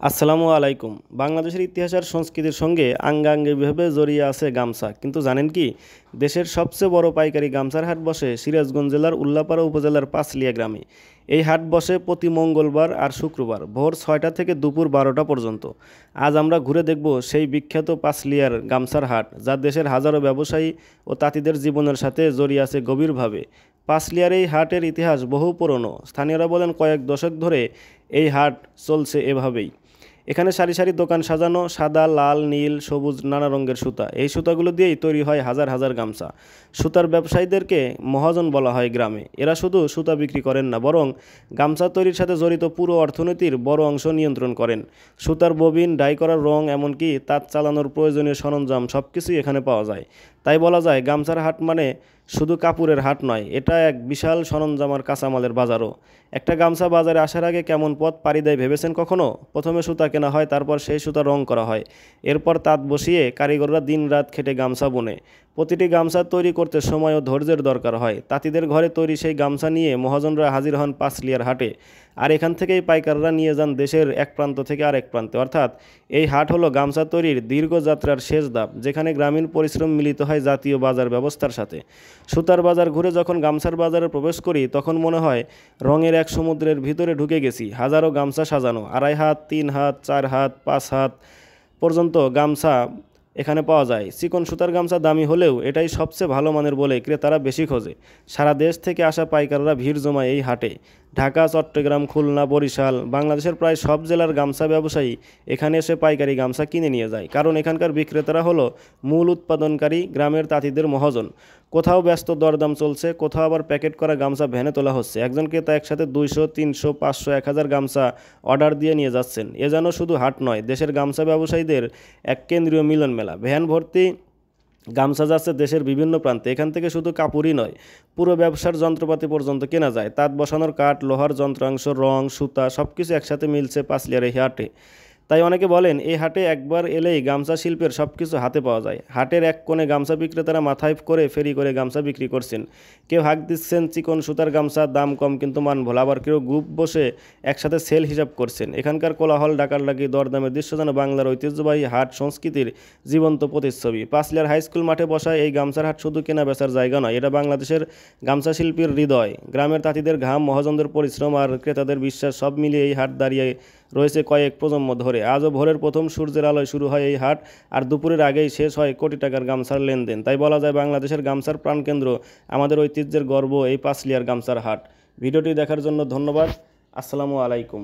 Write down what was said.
আসসালামু আলাইকুম। বাংলাদেশের ইতিহাস আর সংস্কৃতির সঙ্গে আঙ্গাঙ্গিভাবে জড়িয়ে আছে গামছা। কিন্তু জানেন কি? দেশের সবচেয়ে বড় পাইকারি গামছার হাট বসে সিরাজগঞ্জ জেলার উল্লাপাড়া উপজেলার পাঁচলিয়া গ্রামে। এই হাট বসে প্রতি মঙ্গলবার আর শুক্রবার ভোর ৬টা থেকে দুপুর ১২টা পর্যন্ত। আজ আমরা ঘুরে দেখব সেই বিখ্যাত পাঁচলিয়ার গামছার হাট, যা দেশের হাজারো ব্যবসায়ী ও তাঁতিদের জীবনের সাথে জড়িয়ে আছে গভীরভাবে। পাঁচলিয়ার এই হাটের ইতিহাস বহু পুরনো। স্থানীয়রা বলেন কয়েক দশক ধরে এই হাট চলছে এভাবেই। এখানে সারি সারি দোকান সাজানো, সাদা, লাল, নীল, সবুজ নানা রঙের সুতা। এই সুতাগুলো দিয়েই তৈরি হয় হাজার হাজার গামছা। সুতার ব্যবসায়ীদেরকে মহাজন বলা হয় গ্রামে। এরা শুধু সুতা বিক্রি করেন না, বরং গামছা তৈরির সাথে জড়িত পুরো অর্থনীতির বড় অংশ নিয়ন্ত্রণ করেন। সুতার ববিন, ডাই করার রং, এমনকি তাঁত চালানোর প্রয়োজনীয় সরঞ্জাম সব কিছুই এখানে পাওয়া যায়। তাই বলা যায় গামছার হাট মানে শুধু কাপড়ের হাট নয়, এটা এক বিশাল সরঞ্জাম আর কাঁচামালের বাজারও। একটা গামছা বাজারে আসার আগে কেমন পথ পাড়ি দেয় ভেবেছেন কখনো? প্রথমে সুতা কেনা হয়, তারপর সেই সুতা রং করা হয়। এরপর তাঁত বসিয়ে কারিগররা দিন রাত খেটে গামছা বুনে। প্রতিটি গামছা তৈরি করতে সময় ও ধৈর্যের দরকার হয়। তাঁতিদের ঘরে তৈরি সেই গামছা নিয়ে মহাজনরা হাজির হন পাঁচলিয়ার হাটে। আর এখান থেকেই পাইকাররা নিয়ে যান দেশের এক প্রান্ত থেকে আরেক প্রান্তে। অর্থাৎ এই হাট হলো গামছা তৈরির দীর্ঘ যাত্রার শেষ ধাপ, যেখানে গ্রামীণ পরিশ্রম মিলিত হয় জাতীয় বাজার ব্যবস্থার সাথে। সুতার বাজার ঘুরে যখন গামছার বাজারে প্রবেশ করি, তখন মনে হয় রঙের এক সমুদ্রের ভিতরে ঢুকে গেছি। হাজারো গামছা সাজানো, ২.৫ হাত, ৩ হাত, ৪ হাত, ৫ হাত পর্যন্ত গামছা এখানে পাওয়া যায়। চিকন সুতার গামছা দামি হলেও এটাই সবচেয়ে ভালো মানের বলে ক্রেতারা বেশি খোঁজে। সারা দেশ থেকে আসা পাইকাররা ভিড় জমায় এই হাটে। ঢাকা, চট্টগ্রাম, খুলনা, বরিশাল, বাংলাদেশের প্রায় সব জেলার গামছা ব্যবসায়ী এখানে এসে পাইকারি গামছা কিনে নিয়ে যায়। কারণ এখানকার বিক্রেতারা হলো মূল উৎপাদনকারী গ্রামের তাঁতিদের মহাজন। কোথাও ব্যস্ত দরদাম চলছে, কোথাও আবার প্যাকেট করা গামছা ভ্যানে তোলা হচ্ছে। একজন ক্রেতা একসাথে ২০০, ৩০০, ৫০০, ১০০০ গামছা অর্ডার দিয়ে নিয়ে যাচ্ছেন। এ যেন শুধু হাট নয়, দেশের গামছা ব্যবসায়ীদের এক কেন্দ্রীয় মিলন মেলা। ভ্যান ভর্তি গামছা যাচ্ছে দেশের বিভিন্ন প্রান্তে। এখান থেকে শুধু কাপড়ই নয়, পুরো ব্যবসার যন্ত্রপাতি পর্যন্ত কেনা যায়। তাঁত বসানোর কাঠ, লোহার যন্ত্রাংশ, রং, সুতা সবকিছু একসাথে মিলছে পাঁচলিয়ার এই হাটে। তাই অনেকে বলেন এই হাটে একবার এলেই গামছা শিল্পের সব কিছু হাতে পাওয়া যায়। হাটের এক কোণে গামছা বিক্রেতারা মাথায় করে ফেরি করে গামছা বিক্রি করছেন। কেউ হাঁক দিচ্ছেন চিকন সুতার গামছা, দাম কম কিন্তু মান ভালো। আবার কেউ গ্রুপ বসে একসাথে সেল হিসাব করছেন। এখানকার কোলাহল, ডাকাডাকি, দরদামের দৃশ্য যেন বাংলার ঐতিহ্যবাহী হাট সংস্কৃতির জীবন্ত প্রতিচ্ছবি। পাঁচলিয়ার হাই স্কুল মাঠে বসা এই গামছার হাট শুধু কেনা বেচার জায়গা নয়, এটা বাংলাদেশের গামছা শিল্পীর হৃদয়। গ্রামের তাঁতিদের ঘাম, মহাজনদের পরিশ্রম আর ক্রেতাদের বিশ্বাস সব মিলিয়ে এই হাট দাঁড়িয়ে রয়েছে কয়েক প্রজন্ম ধরে। আজও ভোরের প্রথম সূর্যের আলোয় শুরু হয় এই হাট, আর দুপুরের আগেই শেষ হয় কোটি টাকার গামছার লেনদেন। তাই বলা যায় বাংলাদেশের গামছার প্রাণকেন্দ্র, আমাদের ঐতিহ্যের গর্ব এই পাঁচলিয়ার গামছার হাট। ভিডিওটি দেখার জন্য ধন্যবাদ। আসসালামু আলাইকুম।